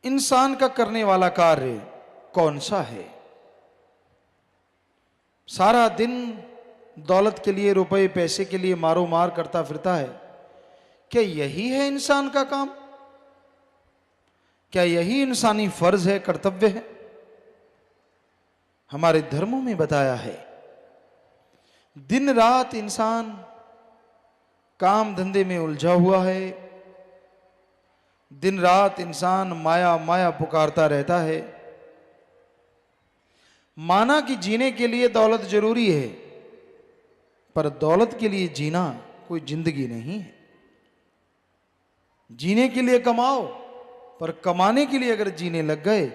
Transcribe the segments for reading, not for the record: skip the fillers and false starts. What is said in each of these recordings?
इंसान का करने वाला कार्य कौन सा है? सारा दिन दौलत के लिए, रुपए पैसे के लिए मारो मार करता फिरता है। क्या यही है इंसान का काम? क्या यही इंसानी फर्ज है, कर्तव्य है? हमारे धर्मों में बताया है, दिन रात इंसान काम धंधे में उलझा हुआ है। दिन रात इंसान माया माया पुकारता रहता है। माना कि जीने के लिए दौलत जरूरी है, पर दौलत के लिए जीना कोई जिंदगी नहीं है। जीने के लिए कमाओ, पर कमाने के लिए अगर जीने लग गए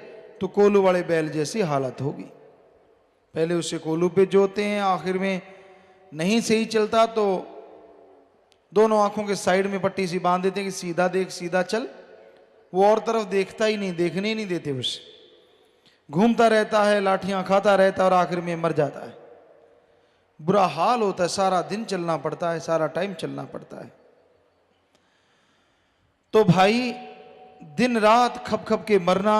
तो कोलू वाले बैल जैसी हालत होगी। पहले उसे कोलू पे जोते हैं, आखिर में नहीं सही चलता तो दोनों आंखों के साइड में पट्टी सी बांध देते हैं कि सीधा देख, सीधा चल। वो और तरफ देखता ही नहीं, देखने ही नहीं देते उसे। घूमता रहता है, लाठियां खाता रहता है और आखिर में मर जाता है। बुरा हाल होता है, सारा दिन चलना पड़ता है, सारा टाइम चलना पड़ता है। तो भाई दिन रात खप खप के मरना,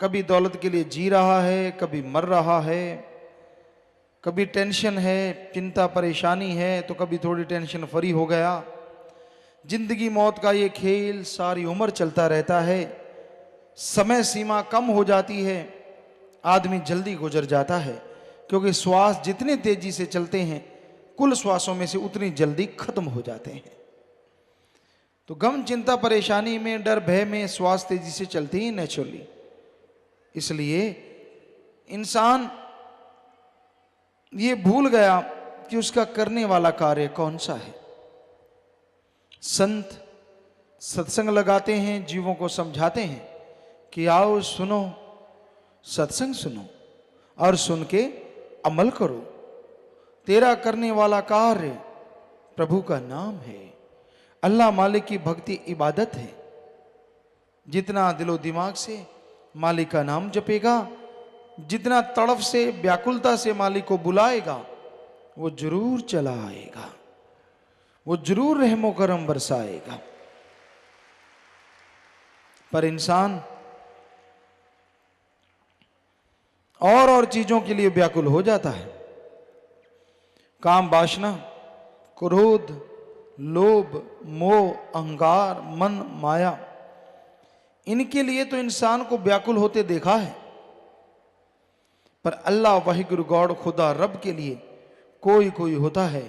कभी दौलत के लिए जी रहा है, कभी मर रहा है, कभी टेंशन है, चिंता परेशानी है, तो कभी थोड़ी टेंशन फ्री हो गया। जिंदगी मौत का ये खेल सारी उम्र चलता रहता है। समय सीमा कम हो जाती है, आदमी जल्दी गुजर जाता है, क्योंकि श्वास जितने तेजी से चलते हैं, कुल श्वासों में से उतनी जल्दी खत्म हो जाते हैं। तो गम, चिंता, परेशानी में, डर, भय में श्वास तेजी से चलती ही नेचुरली। इसलिए इंसान ये भूल गया कि उसका करने वाला कार्य कौन सा है। संत सत्संग लगाते हैं, जीवों को समझाते हैं कि आओ सुनो, सत्संग सुनो और सुन के अमल करो। तेरा करने वाला कार्य प्रभु का नाम है, अल्लाह मालिक की भक्ति इबादत है। जितना दिलो दिमाग से मालिक का नाम जपेगा, जितना तड़फ से, व्याकुलता से मालिक को बुलाएगा, वो जरूर चला आएगा, वो जरूर रहमो करम बरसाएगा। पर इंसान और चीजों के लिए व्याकुल हो जाता है। काम, वासना, क्रोध, लोभ, मोह, अहंकार, मन, माया, इनके लिए तो इंसान को व्याकुल होते देखा है। पर अल्लाह वाहिगुरु गॉड, खुदा रब के लिए कोई कोई होता है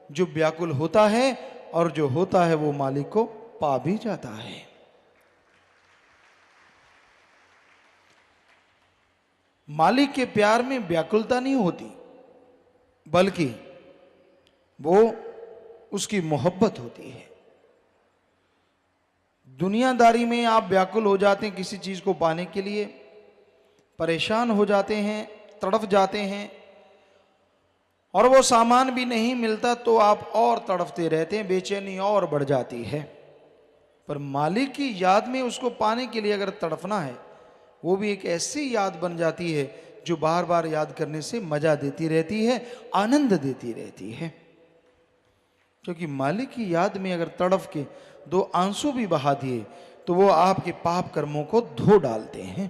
जो व्याकुल होता है, और जो होता है वो मालिक को पा भी जाता है। मालिक के प्यार में व्याकुलता नहीं होती, बल्कि वो उसकी मोहब्बत होती है। दुनियादारी में आप व्याकुल हो जाते हैं किसी चीज को पाने के लिए, परेशान हो जाते हैं, तड़फ जाते हैं, और वो सामान भी नहीं मिलता तो आप और तड़फते रहते हैं, बेचैनी और बढ़ जाती है। पर मालिक की याद में उसको पाने के लिए अगर तड़फना है, वो भी एक ऐसी याद बन जाती है जो बार बार याद करने से मजा देती रहती है, आनंद देती रहती है। क्योंकि मालिक की याद में अगर तड़फ के दो आंसू भी बहा दिए तो वो आपके पाप कर्मों को धो डालते हैं।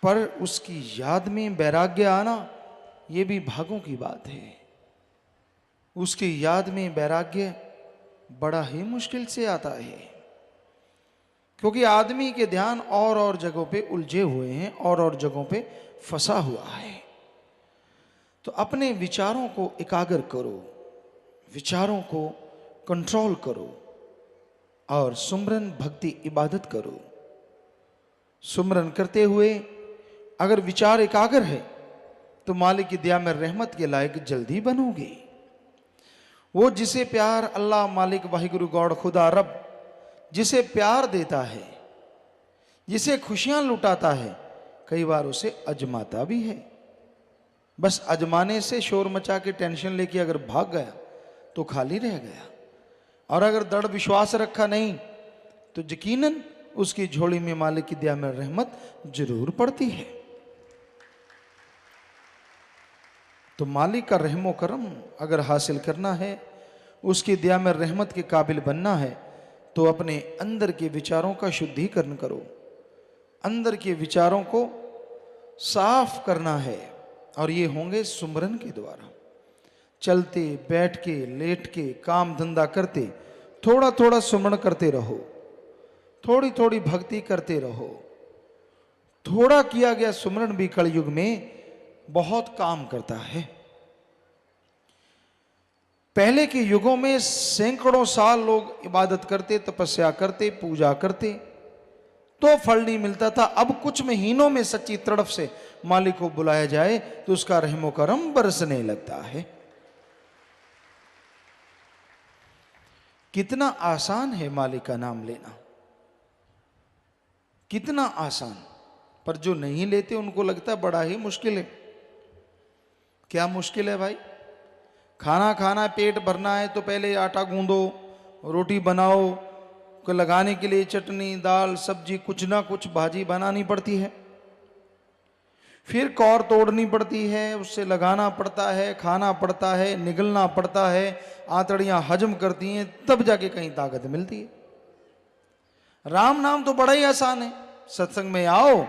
पर उसकी याद में वैराग्य आना, ये भी भागों की बात है। उसकी याद में वैराग्य बड़ा ही मुश्किल से आता है, क्योंकि आदमी के ध्यान और जगहों पे उलझे हुए हैं, और जगहों पे फंसा हुआ है। तो अपने विचारों को एकाग्र करो, विचारों को कंट्रोल करो, और सुमरन, भक्ति, इबादत करो। सुमरन करते हुए अगर विचार एकाग्र है तो मालिक की दया में रहमत के लायक जल्दी बनोगे। वो जिसे प्यार अल्लाह मालिक वाहिगुरु गॉड खुदा रब जिसे प्यार देता है, जिसे खुशियां लुटाता है, कई बार उसे अजमाता भी है। बस अजमाने से शोर मचा के टेंशन लेके अगर भाग गया तो खाली रह गया, और अगर दृढ़ विश्वास रखा नहीं तो यकीनन उसकी झोली में मालिक की दया में रहमत जरूर पड़ती है। तो मालिक का रहमो करम अगर हासिल करना है, उसकी दया में रहमत के काबिल बनना है, तो अपने अंदर के विचारों का शुद्धिकरण करो, अंदर के विचारों को साफ करना है। और ये होंगे सुमरन के द्वारा। चलते बैठ के लेट के काम धंधा करते थोड़ा थोड़ा सुमरण करते रहो, थोड़ी थोड़ी भक्ति करते रहो। थोड़ा किया गया सुमरण भी कलयुग में बहुत काम करता है। पहले के युगों में सैकड़ों साल लोग इबादत करते, तपस्या करते, पूजा करते, तो फल नहीं मिलता था। अब कुछ महीनों में सच्ची तड़प से मालिक को बुलाया जाए तो उसका रहमो करम बरसने लगता है। कितना आसान है मालिक का नाम लेना, कितना आसान। पर जो नहीं लेते उनको लगता है बड़ा ही मुश्किल है। क्या मुश्किल है भाई? खाना खाना, पेट भरना है तो पहले आटा गूंदो, रोटी बनाओ, को लगाने के लिए चटनी, दाल, सब्जी, कुछ ना कुछ भाजी बनानी पड़ती है, फिर कौर तोड़नी पड़ती है, उससे लगाना पड़ता है, खाना पड़ता है, निगलना पड़ता है, आंतड़ियां हजम करती हैं, तब जाके कहीं ताकत मिलती है। राम नाम तो बड़ा ही आसान है। सत्संग में आओ,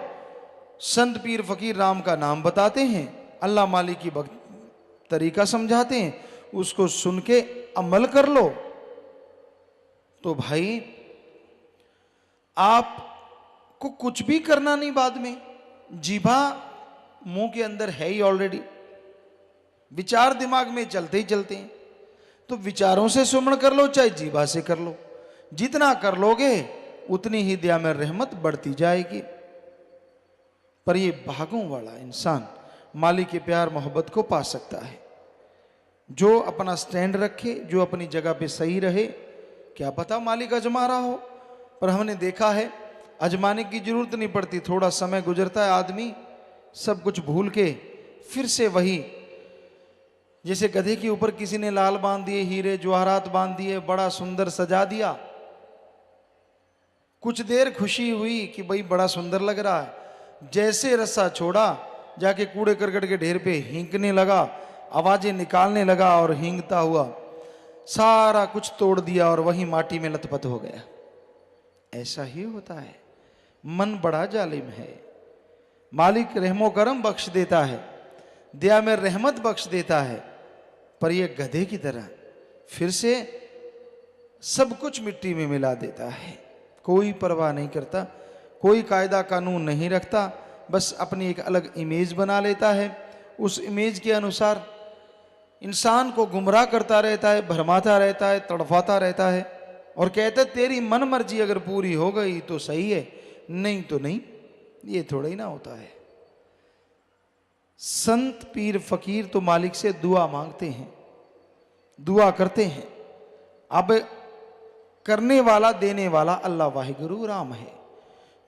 संत पीर फकीर राम का नाम बताते हैं, अल्लाह मालिक की भक्त तरीका समझाते हैं, उसको सुन के अमल कर लो तो भाई आपको कुछ भी करना नहीं। बाद में जीभा मुंह के अंदर है ही ऑलरेडी, विचार दिमाग में चलते ही चलते हैं, तो विचारों से सुमरण कर लो चाहे जीभा से कर लो। जितना कर लोगे उतनी ही दया में रहमत बढ़ती जाएगी। पर ये भागों वाला इंसान मालिक के प्यार मोहब्बत को पा सकता है जो अपना स्टैंड रखे, जो अपनी जगह पे सही रहे। क्या पता मालिक आजमा रहा हो, पर हमने देखा है आजमाने की जरूरत नहीं पड़ती। थोड़ा समय गुजरता है, आदमी सब कुछ भूल के फिर से वही, जैसे गधे के ऊपर किसी ने लाल बांध दिए, हीरे जवाहरात बांध दिए, बड़ा सुंदर सजा दिया, कुछ देर खुशी हुई कि भाई बड़ा सुंदर लग रहा है, जैसे रस्सा छोड़ा जाके कूड़े करकट के ढेर पे हींकने लगा, आवाजें निकालने लगा और हींगता हुआ सारा कुछ तोड़ दिया और वही माटी में लथपथ हो गया। ऐसा ही होता है, मन बड़ा जालिम है। मालिक रहमो करम बख्श देता है, दया में रहमत बख्श देता है, पर यह गधे की तरह फिर से सब कुछ मिट्टी में मिला देता है। कोई परवाह नहीं करता, कोई कायदा कानून नहीं रखता, बस अपनी एक अलग इमेज बना लेता है। उस इमेज के अनुसार इंसान को गुमराह करता रहता है, भरमाता रहता है, तड़फाता रहता है और कहता है तेरी मन मर्जी अगर पूरी हो गई तो सही है, नहीं तो नहीं। ये थोड़ा ही ना होता है। संत पीर फकीर तो मालिक से दुआ मांगते हैं, दुआ करते हैं। अब करने वाला देने वाला अल्लाह वाहिगुरु राम है।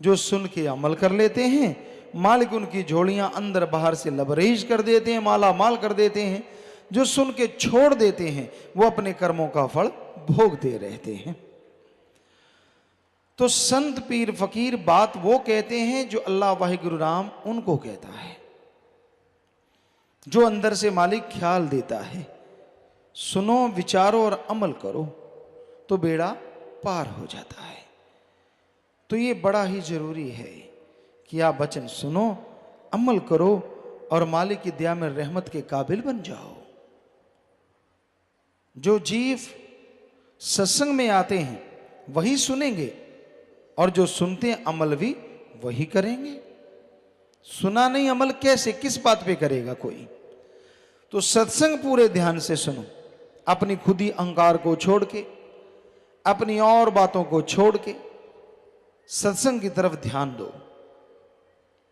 जो सुन के अमल कर लेते हैं मालिक उनकी झोलियां अंदर बाहर से लबरेज कर देते हैं, माला माल कर देते हैं। जो सुन के छोड़ देते हैं वो अपने कर्मों का फल भोगते रहते हैं। तो संत पीर फकीर बात वो कहते हैं जो अल्लाह वाहिगुरु राम उनको कहता है, जो अंदर से मालिक ख्याल देता है। सुनो, विचारो और अमल करो तो बेड़ा पार हो जाता है। तो ये बड़ा ही जरूरी है कि आप वचन सुनो, अमल करो और मालिक की दया में रहमत के काबिल बन जाओ। जो जीव सत्संग में आते हैं वही सुनेंगे और जो सुनते हैं अमल भी वही करेंगे। सुना नहीं अमल कैसे, किस बात पे करेगा कोई? तो सत्संग पूरे ध्यान से सुनो, अपनी खुदी अहंकार को छोड़ के, अपनी और बातों को छोड़ के सत्संग की तरफ ध्यान दो।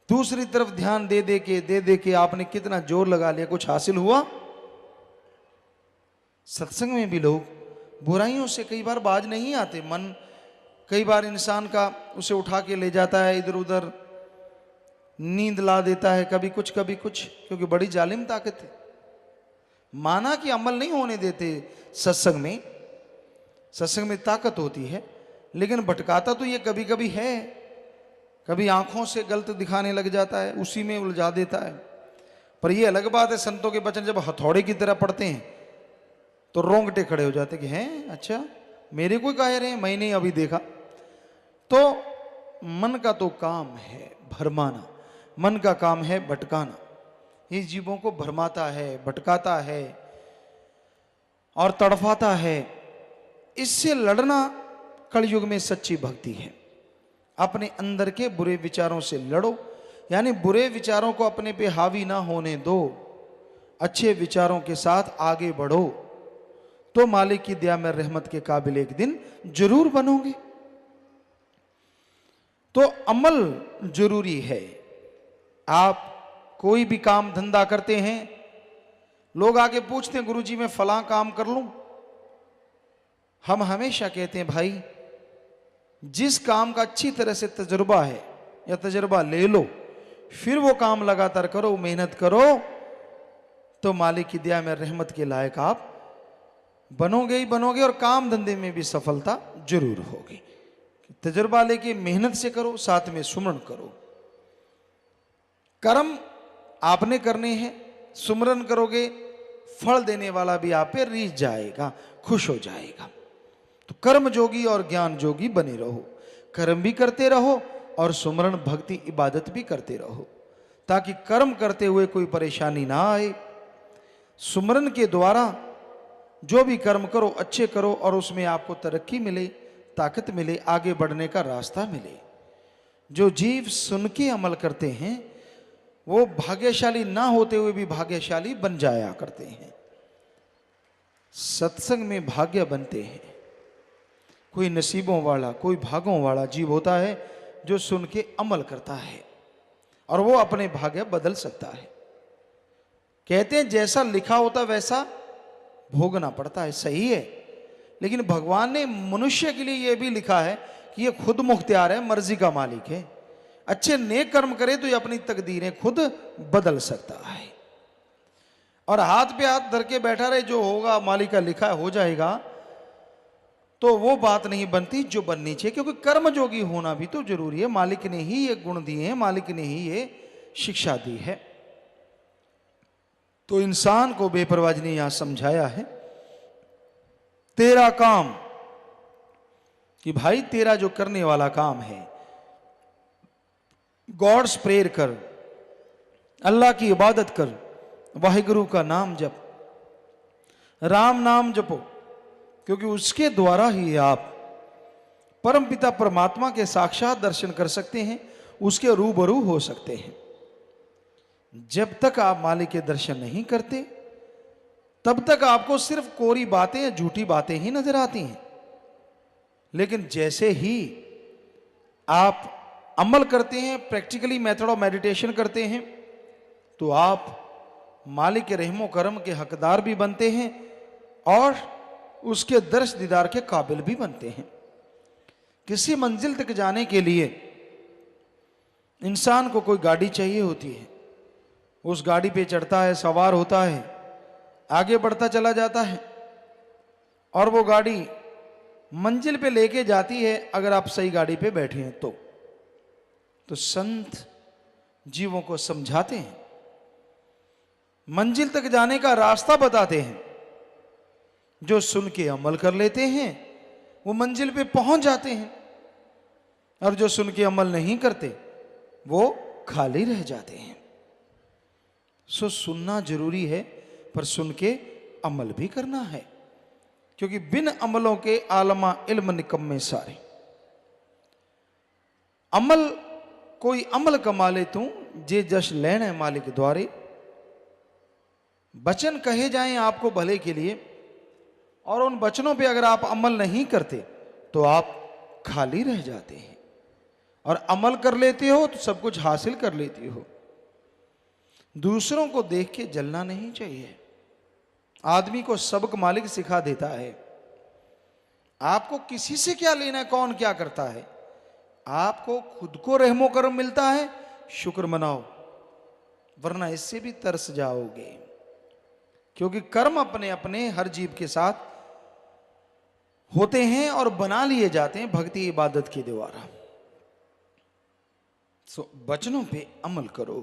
दूसरी तरफ ध्यान दे दे के आपने कितना जोर लगा लिया, कुछ हासिल हुआ? सत्संग में भी लोग बुराइयों से कई बार बाज नहीं आते। मन कई बार इंसान का उसे उठा के ले जाता है, इधर उधर नींद ला देता है, कभी कुछ कभी कुछ, क्योंकि बड़ी जालिम ताकत है। माना कि अमल नहीं होने देते सत्संग में, सत्संग में ताकत होती है, लेकिन भटकाता तो ये कभी कभी है। कभी आंखों से गलत दिखाने लग जाता है, उसी में उलझा देता है। पर ये अलग बात है, संतों के वचन जब हथौड़े की तरह पड़ते हैं तो रोंगटे खड़े हो जाते कि हैं अच्छा मेरे को कह रहे हैं, मैंने अभी देखा। तो मन का तो काम है भरमाना, मन का काम है भटकाना। ये जीवों को भरमाता है, भटकाता है और तड़फाता है। इससे लड़ना कलयुग में सच्ची भक्ति है। अपने अंदर के बुरे विचारों से लड़ो, यानी बुरे विचारों को अपने पे हावी ना होने दो, अच्छे विचारों के साथ आगे बढ़ो, तो मालिक की दया में रहमत के काबिल एक दिन जरूर बनोगे। तो अमल जरूरी है। आप कोई भी काम धंधा करते हैं, लोग आके पूछते हैं गुरुजी मैं फलां काम कर लूं। हम हमेशा कहते हैं भाई जिस काम का अच्छी तरह से तजुर्बा है या तजुर्बा ले लो, फिर वो काम लगातार करो, मेहनत करो, तो मालिक की दया में रहमत के लायक आप बनोगे ही बनोगे और काम धंधे में भी सफलता जरूर होगी। तजुर्बा लेके मेहनत से करो, साथ में सुमरन करो। कर्म आपने करने हैं, सुमरन करोगे, फल देने वाला भी आप पे रीझ जाएगा, खुश हो जाएगा। तो कर्म जोगी और ज्ञान जोगी बने रहो, कर्म भी करते रहो और सुमरन भक्ति इबादत भी करते रहो, ताकि कर्म करते हुए कोई परेशानी ना आए। सुमरन के द्वारा जो भी कर्म करो अच्छे करो और उसमें आपको तरक्की मिले, ताकत मिले, आगे बढ़ने का रास्ता मिले। जो जीव सुन के अमल करते हैं वो भाग्यशाली ना होते हुए भी भाग्यशाली बन जाया करते हैं। सत्संग में भाग्य बनते हैं। कोई नसीबों वाला, कोई भागों वाला जीव होता है जो सुन के अमल करता है और वो अपने भाग्य बदल सकता है। कहते हैं जैसा लिखा होता वैसा भोगना पड़ता है, सही है, लेकिन भगवान ने मनुष्य के लिए यह भी लिखा है कि ये खुद मुख्तियार है, मर्जी का मालिक है। अच्छे नेक कर्म करे तो ये अपनी तकदीरें खुद बदल सकता है। और हाथ पे हाथ धर के बैठा रहे, जो होगा मालिक का लिखा हो जाएगा, तो वो बात नहीं बनती जो बननी चाहिए। क्योंकि कर्म जोगी होना भी तो जरूरी है। मालिक ने ही ये गुण दिए हैं, मालिक ने ही ये शिक्षा दी है। तो इंसान को बेपरवाह ने यहां समझाया है, तेरा काम, कि भाई तेरा जो करने वाला काम है, गॉड्स प्रेयर कर, अल्लाह की इबादत कर, वाहिगुरु का नाम जप, राम नाम जपो, क्योंकि उसके द्वारा ही आप परमपिता परमात्मा के साक्षात दर्शन कर सकते हैं, उसके रूबरू हो सकते हैं। जब तक आप मालिक के दर्शन नहीं करते तब तक आपको सिर्फ कोरी बातें या झूठी बातें ही नजर आती हैं। लेकिन जैसे ही आप अमल करते हैं, प्रैक्टिकली मेथड ऑफ मेडिटेशन करते हैं, तो आप मालिक के रहमो करम के हकदार भी बनते हैं और उसके दर्श दीदार के काबिल भी बनते हैं। किसी मंजिल तक जाने के लिए इंसान को कोई गाड़ी चाहिए होती है, उस गाड़ी पे चढ़ता है, सवार होता है, आगे बढ़ता चला जाता है और वो गाड़ी मंजिल पे लेके जाती है, अगर आप सही गाड़ी पे बैठे हैं तो संत जीवों को समझाते हैं, मंजिल तक जाने का रास्ता बताते हैं। जो सुन के अमल कर लेते हैं वो मंजिल पे पहुंच जाते हैं, और जो सुन के अमल नहीं करते वो खाली रह जाते हैं। सो सुनना जरूरी है, पर सुन के अमल भी करना है, क्योंकि बिन अमलों के आलमा इल्म निकम्मे सारे। अमल कोई अमल कमा ले तू जे जश लेन है मालिक द्वारे। वचन कहे जाएं आपको भले के लिए, और उन वचनों पे अगर आप अमल नहीं करते तो आप खाली रह जाते हैं, और अमल कर लेते हो तो सब कुछ हासिल कर लेते हो। दूसरों को देख के जलना नहीं चाहिए। आदमी को सबक मालिक सिखा देता है। आपको किसी से क्या लेना है, कौन क्या करता है, आपको खुद को रहमो करम मिलता है, शुक्र मनाओ, वरना इससे भी तरस जाओगे। क्योंकि कर्म अपने अपने हर जीव के साथ होते हैं और बना लिए जाते हैं भक्ति इबादत के द्वारा। सो वचनों पे अमल करो।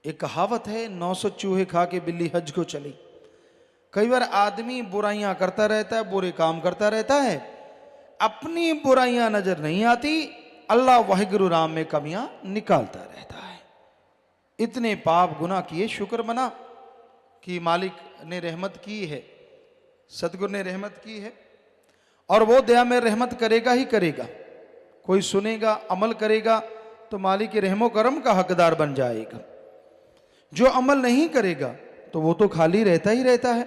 एक कहावत है, 900 चूहे खा के बिल्ली हज को चली। कई बार आदमी बुराइयां करता रहता है, बुरे काम करता रहता है, अपनी बुराइयां नजर नहीं आती, अल्लाह वाहिगुरु राम में कमियां निकालता रहता है। इतने पाप गुनाह किए, शुक्र मना कि मालिक ने रहमत की है, सतगुरु ने रहमत की है, और वो दया में रहमत करेगा ही करेगा। कोई सुनेगा, अमल करेगा तो मालिक के रहमो करम का हकदार बन जाएगा। जो अमल नहीं करेगा तो वो तो खाली रहता ही रहता है।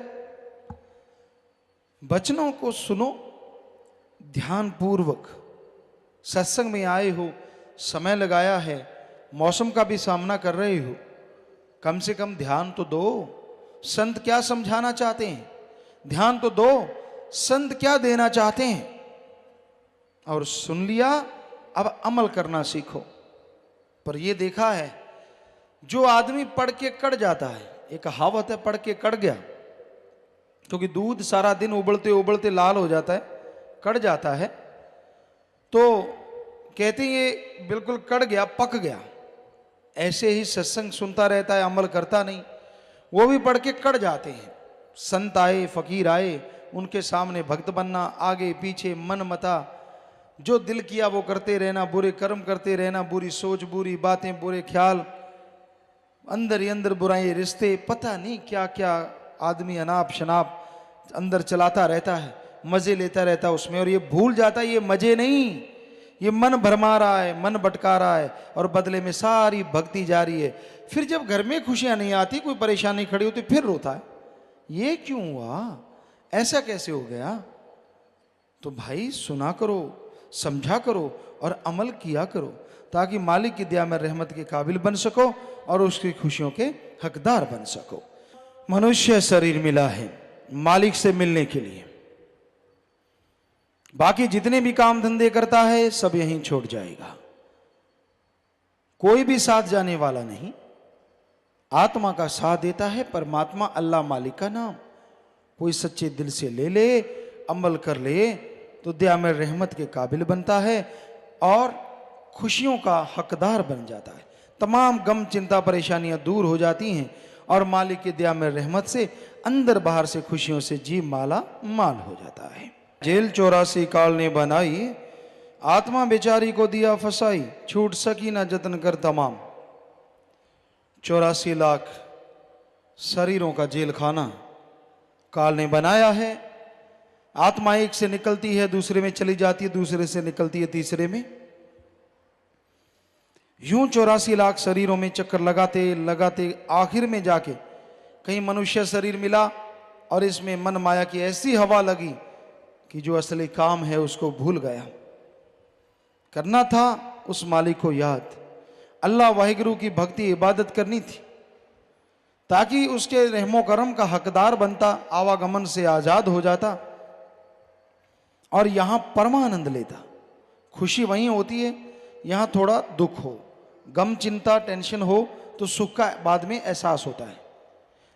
वचनों को सुनो ध्यान पूर्वक। सत्संग में आए हो, समय लगाया है, मौसम का भी सामना कर रहे हो, कम से कम ध्यान तो दो। संत क्या समझाना चाहते हैं, ध्यान तो दो। संत क्या देना चाहते हैं, और सुन लिया, अब अमल करना सीखो। पर ये देखा है, जो आदमी पढ़ के कड़ जाता है, एक कहावत है, पढ़ के कड़ गया, क्योंकि दूध सारा दिन उबलते उबलते लाल हो जाता है, कड़ जाता है, तो कहते हैं ये बिल्कुल कड़ गया, पक गया। ऐसे ही सत्संग सुनता रहता है, अमल करता नहीं, वो भी पढ़ के कड़ जाते हैं। संत आए, फकीर आए, उनके सामने भक्त बनना, आगे पीछे मन मता, जो दिल किया वो करते रहना, बुरे कर्म करते रहना, बुरी सोच, बुरी बातें, बुरे ख्याल, अंदर ही अंदर बुराई, रिश्ते, पता नहीं क्या क्या आदमी अनाप शनाप अंदर चलाता रहता है, मजे लेता रहता है उसमें, और ये भूल जाता है ये मजे नहीं, ये मन भरमा रहा है, मन भटका रहा है, और बदले में सारी भक्ति जा रही है। फिर जब घर में खुशियां नहीं आती, कोई परेशानी खड़ी होती, फिर रोता है, ये क्यों हुआ, ऐसा कैसे हो गया। तो भाई सुना करो, समझा करो और अमल किया करो, ताकि मालिक की दया में रहमत के काबिल बन सको और उसकी खुशियों के हकदार बन सको। मनुष्य शरीर मिला है मालिक से मिलने के लिए, बाकी जितने भी काम धंधे करता है सब यहीं छोड़ जाएगा, कोई भी साथ जाने वाला नहीं। आत्मा का साथ देता है परमात्मा, अल्लाह मालिक का नाम। कोई सच्चे दिल से ले ले, अमल कर ले, तो दया में रहमत के काबिल बनता है और खुशियों का हकदार बन जाता है। तमाम गम चिंता परेशानियां दूर हो जाती हैं और मालिक की दया में रहमत से अंदर बाहर से खुशियों से जी माला माल हो जाता है। जेल 84 काल ने बनाई, आत्मा बेचारी को दिया फसाई, छूट सकी ना जतन कर तमाम। 84 लाख शरीरों का जेल खाना काल ने बनाया है। आत्मा एक से निकलती है, दूसरे में चली जाती है, दूसरे से निकलती है तीसरे में। यूं 84 लाख शरीरों में चक्कर लगाते लगाते आखिर में जाके कहीं मनुष्य शरीर मिला और इसमें मन माया की ऐसी हवा लगी कि जो असली काम है उसको भूल गया। करना था उस मालिक को याद, अल्लाह वाहिगुरु की भक्ति इबादत करनी थी, ताकि उसके रहमो करम का हकदार बनता, आवागमन से आजाद हो जाता और यहां परमानंद लेता। खुशी वहीं होती है, यहां थोड़ा दुख हो, गम चिंता टेंशन हो तो सुख का बाद में एहसास होता है,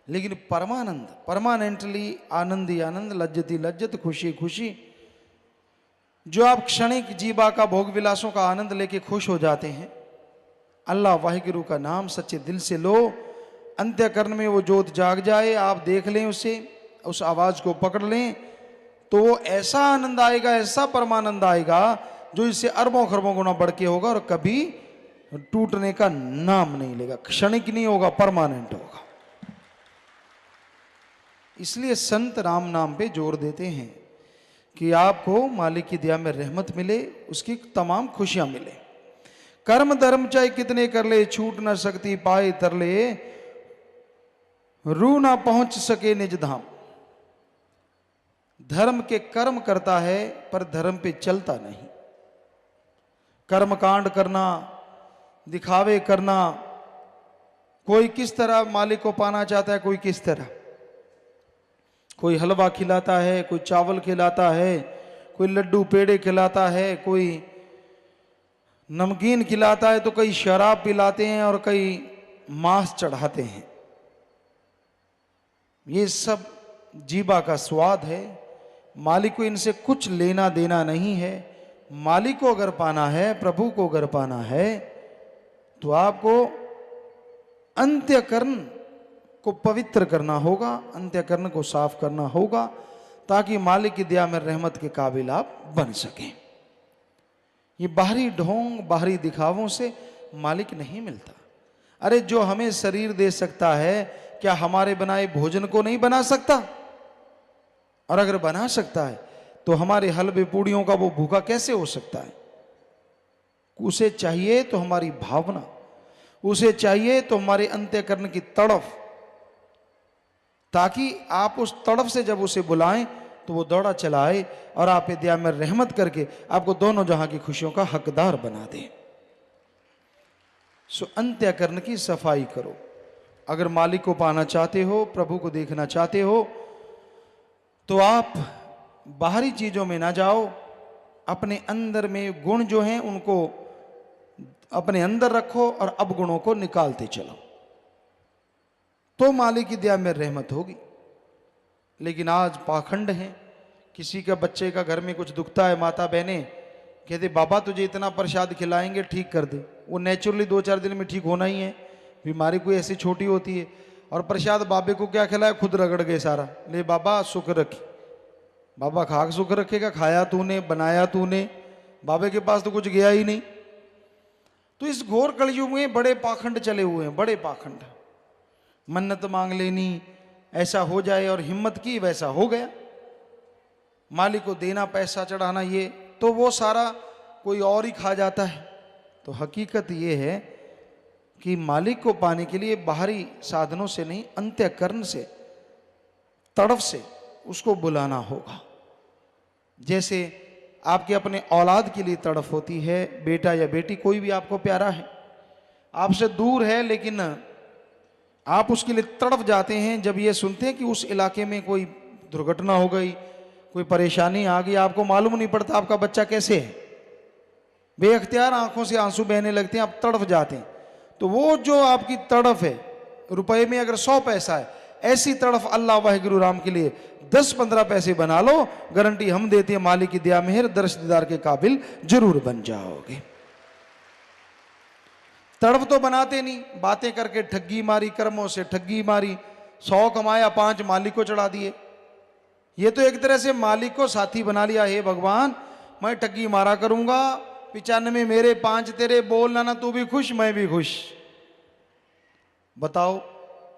लेकिन परमानंद, परमानेंटली आनंद ही आनंद, लज्जत ही लज्जत, खुशी खुशी, जो आप क्षणिक जीवा का भोग विलासों का आनंद लेके खुश हो जाते हैं, अल्लाह वाहिगुरु का नाम सच्चे दिल से लो, अंत्यकरण में वो जोत जाग जाए, आप देख लें उसे, उस आवाज को पकड़ लें, तो वो ऐसा आनंद आएगा, ऐसा परमानंद आएगा जो इससे अरबों खरबों गुना बढ़ के होगा और कभी टूटने का नाम नहीं लेगा, क्षणिक नहीं होगा, परमानेंट होगा। इसलिए संत राम नाम पे जोर देते हैं कि आपको मालिक की दया में रहमत मिले, उसकी तमाम खुशियां मिले। कर्म धर्म चाहे कितने कर ले, छूट ना सकती पाए तरले, रू ना पहुंच सके निज धाम। धर्म के कर्म करता है पर धर्म पे चलता नहीं। कर्म कांड करना, दिखावे करना, कोई किस तरह मालिक को पाना चाहता है, कोई किस तरह, कोई हलवा खिलाता है, कोई चावल खिलाता है, कोई लड्डू पेड़े खिलाता है, कोई नमकीन खिलाता है, तो कई शराब पिलाते हैं और कई मांस चढ़ाते हैं। ये सब जीवा का स्वाद है, मालिक को इनसे कुछ लेना देना नहीं है। मालिक को अगर पाना है, प्रभु को अगर पाना है, तो आपको अंत्यकरण को पवित्र करना होगा, अंत्यकरण को साफ करना होगा, ताकि मालिक की दया में रहमत के काबिल आप बन सकें। ये बाहरी ढोंग, बाहरी दिखावों से मालिक नहीं मिलता। अरे जो हमें शरीर दे सकता है, क्या हमारे बनाए भोजन को नहीं बना सकता? और अगर बना सकता है तो हमारे हलवे पूड़ियों का वो भूखा कैसे हो सकता है? उसे चाहिए तो हमारी भावना, उसे चाहिए तो हमारे अंत्यकरण की तड़फ, ताकि आप उस तड़फ से जब उसे बुलाएं तो वो दौड़ा चला आए और आप पे दया में रहमत करके आपको दोनों जहां की खुशियों का हकदार बना दे। सो अंत्यकरण की सफाई करो। अगर मालिक को पाना चाहते हो, प्रभु को देखना चाहते हो, तो आप बाहरी चीजों में ना जाओ, अपने अंदर में गुण जो हैं उनको अपने अंदर रखो और अवगुणों को निकालते चलो, तो मालिक की दया में रहमत होगी। लेकिन आज पाखंड है, किसी का बच्चे का घर में कुछ दुखता है, माता बहनें कहते बाबा तुझे इतना प्रसाद खिलाएंगे ठीक कर दे। वो नेचुरली 2-4 दिन में ठीक होना ही है, बीमारी कोई ऐसी छोटी होती है। और प्रसाद बाबे को क्या खिलाया, खुद रगड़ गए सारा, ले बाबा सुख रखी। बाबा खाक सुख रखेगा, खाया तूने, बनाया तूने, बाबे के पास तो कुछ गया ही नहीं। तो इस घोर कलयुग में बड़े पाखंड चले हुए हैं, बड़े पाखंड। मन्नत मांग लेनी, ऐसा हो जाए, और हिम्मत की वैसा हो गया। मालिक को देना, पैसा चढ़ाना, ये तो वो सारा कोई और ही खा जाता है। तो हकीकत ये है कि मालिक को पाने के लिए बाहरी साधनों से नहीं, अंत्यकरण से, तड़फ से उसको बुलाना होगा। जैसे आपके अपने औलाद के लिए तड़फ होती है, बेटा या बेटी कोई भी आपको प्यारा है, आपसे दूर है, लेकिन आप उसके लिए तड़फ जाते हैं जब ये सुनते हैं कि उस इलाके में कोई दुर्घटना हो गई, कोई परेशानी आ गई। आपको मालूम नहीं पड़ता आपका बच्चा कैसे है, बेअख्तियार आंखों से आंसू बहने लगते हैं, आप तड़फ जाते हैं। तो वो जो आपकी तड़फ है, रुपए में अगर 100 पैसा है, ऐसी तड़फ अल्लाह वाहिगुरु राम के लिए 10-15 पैसे बना लो, गारंटी हम देते हैं मालिक की दया मेहर दर्श दीदार के काबिल जरूर बन जाओगे। तड़फ तो बनाते नहीं, बातें करके ठगी मारी, कर्मों से ठगी मारी, 100 कमाया 5 मालिक को चढ़ा दिए। ये तो एक तरह से मालिक को साथी बना लिया। हे भगवान, मैं ठगी मारा करूंगा, 95 मेरे 5 तेरे, बोलना ना तू भी खुश मैं भी खुश। बताओ,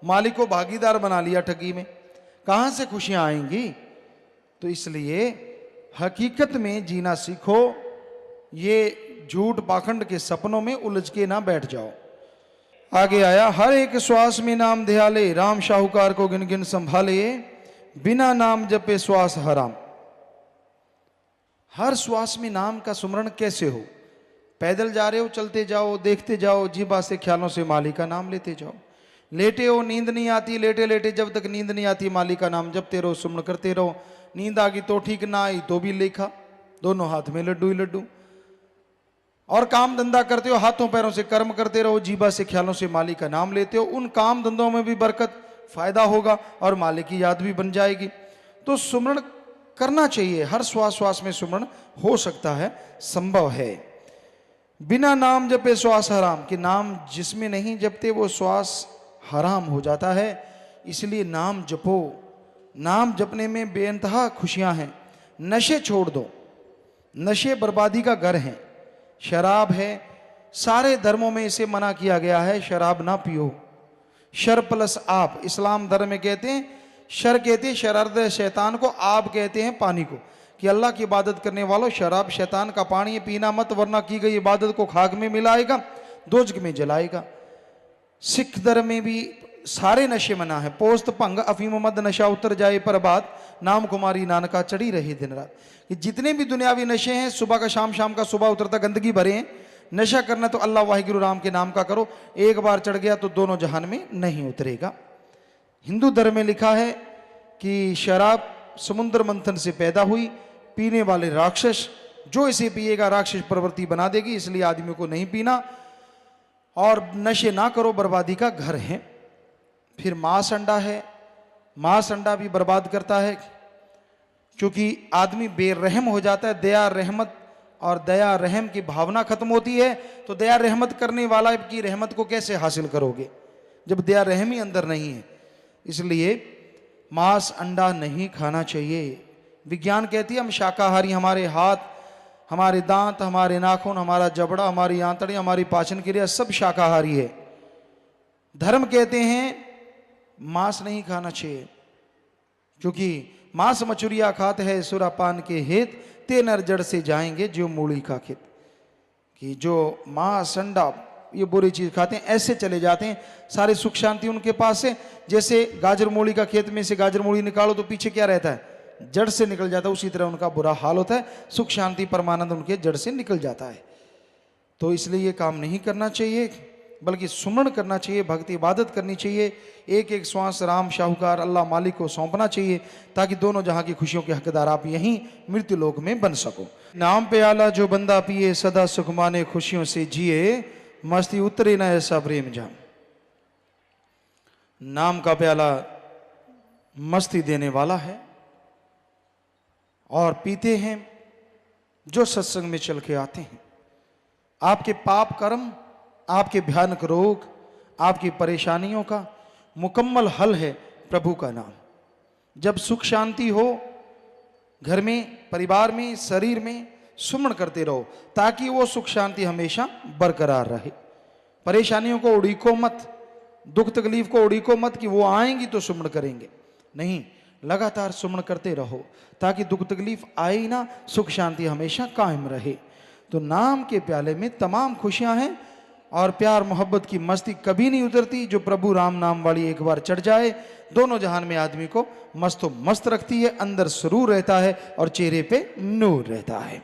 मालिक को भागीदार बना लिया ठगी में, कहां से खुशियां आएंगी? तो इसलिए हकीकत में जीना सीखो, ये झूठ पाखंड के सपनों में उलझ के ना बैठ जाओ। आगे आया, हर एक श्वास में नाम ध्याले, राम शाहूकार को गिन गिन संभाले, बिना नाम जपे श्वास हराम। हर श्वास में नाम का सुमरण कैसे हो? पैदल जा रहे हो, चलते जाओ, देखते जाओ, जीभा से ख्यालों से मालिक का नाम लेते जाओ। लेटे हो, नींद नहीं आती, लेटे लेटे जब तक नींद नहीं आती मालिक का नाम जपते रहो, सुमरण करते रहो। नींद आ गई तो ठीक, ना आई तो भी लेखा, दोनों हाथ में लड्डू ही लड्डू। और काम धंधा करते हो, हाथों पैरों से कर्म करते रहो, जीभा से ख्यालों से मालिक का नाम लेते हो, उन काम धंधों में भी बरकत, फायदा होगा और मालिक की याद भी बन जाएगी। तो सुमरण करना चाहिए, हर श्वास श्वास में सुमरण हो सकता है, संभव है। बिना नाम जपे श्वास हराम, कि नाम जिसमें नहीं जपते वो श्वास हराम हो जाता है। इसलिए नाम जपो, नाम जपने में बेइंतहा खुशियां हैं। नशे छोड़ दो, नशे बर्बादी का घर है। शराब है, सारे धर्मों में इसे मना किया गया है, शराब ना पियो। शर प्लस आप, इस्लाम धर्म में कहते हैं, शर कहते हैं शरारत शैतान को, आप कहते हैं पानी को, कि अल्लाह की इबादत करने वालों, शराब शैतान का पानी है, पीना मत, वरना की गई इबादत को खाक में मिलाएगा, दोजख में जलाएगा। सिख धर्म में भी सारे नशे मना है। पोस्त भंग अफीम मद नशा उतर जाए पर बात, नाम कुमारी नानका चढ़ी रही दिन रात। कि जितने भी दुनियावी नशे हैं, सुबह का शाम, शाम का सुबह उतरता, गंदगी भरे हैं। नशा करना तो अल्लाह वाहिगुरु राम के नाम का करो, एक बार चढ़ गया तो दोनों जहान में नहीं उतरेगा। हिंदू धर्म में लिखा है कि शराब समुद्र मंथन से पैदा हुई, पीने वाले राक्षस, जो इसे पिएगा राक्षस प्रवृत्ति बना देगी, इसलिए आदमियों को नहीं पीना। और नशे ना करो, बर्बादी का घर है। फिर मांस अंडा है, मांस अंडा भी बर्बाद करता है, क्योंकि आदमी बेरहम हो जाता है। दया रहमत और दया रहम की भावना खत्म होती है, तो दया रहमत करने वाला की रहमत को कैसे हासिल करोगे जब दया रहम ही अंदर नहीं है? इसलिए मांस अंडा नहीं खाना चाहिए। विज्ञान कहती है हम शाकाहारी, हमारे हाथ, हमारे दांत, हमारे नाखून, हमारा जबड़ा, हमारी आंतड़ी, हमारी पाचन क्रिया सब शाकाहारी है। धर्म कहते हैं मांस नहीं खाना चाहिए, क्योंकि मांस मचुरिया खात है सुरापान के हेत, ते नर जड़ से जाएंगे जो मूली का खेत। कि जो मांस अंडा ये बुरी चीज खाते हैं ऐसे चले जाते हैं, सारे सुख शांति उनके पास है। जैसे गाजर मूली का खेत में से गाजर मूली निकालो तो पीछे क्या रहता है, जड़ से निकल जाता है, उसी तरह उनका बुरा हाल होता है, सुख शांति परमानंद उनके जड़ से निकल जाता है। तो इसलिए ये काम नहीं करना चाहिए, बल्कि सुमरण करना चाहिए, भक्ति इबादत करनी चाहिए। एक एक श्वास राम शाहूकार अल्लाह मालिक को सौंपना चाहिए, ताकि दोनों जहां की खुशियों के हकदार आप यहीं मृत्यु लोक में बन सको। नाम पे आला जो बंदा पिए, सदा सुख माने खुशियों से जिए, मस्ती उतरे ना ऐसा प्रेम जाम। नाम का प्याला मस्ती देने वाला है, और पीते हैं जो सत्संग में चल के आते हैं। आपके पाप कर्म, आपके भयानक रोग, आपकी परेशानियों का मुकम्मल हल है प्रभु का नाम। जब सुख शांति हो घर में, परिवार में, शरीर में, सुमरण करते रहो, ताकि वो सुख शांति हमेशा बरकरार रहे। परेशानियों को उड़ीको मत, दुख तकलीफ को उड़ीको मत कि वो आएंगी तो सुमरण करेंगे, नहीं, लगातार सुमरण करते रहो, ताकि दुख तकलीफ आए ही ना, सुख शांति हमेशा कायम रहे। तो नाम के प्याले में तमाम खुशियां हैं, और प्यार मोहब्बत की मस्ती कभी नहीं उतरती। जो प्रभु राम नाम वाली एक बार चढ़ जाए, दोनों जहान में आदमी को मस्तो मस्त रखती है, अंदर सुरूर रहता है और चेहरे पे नूर रहता है।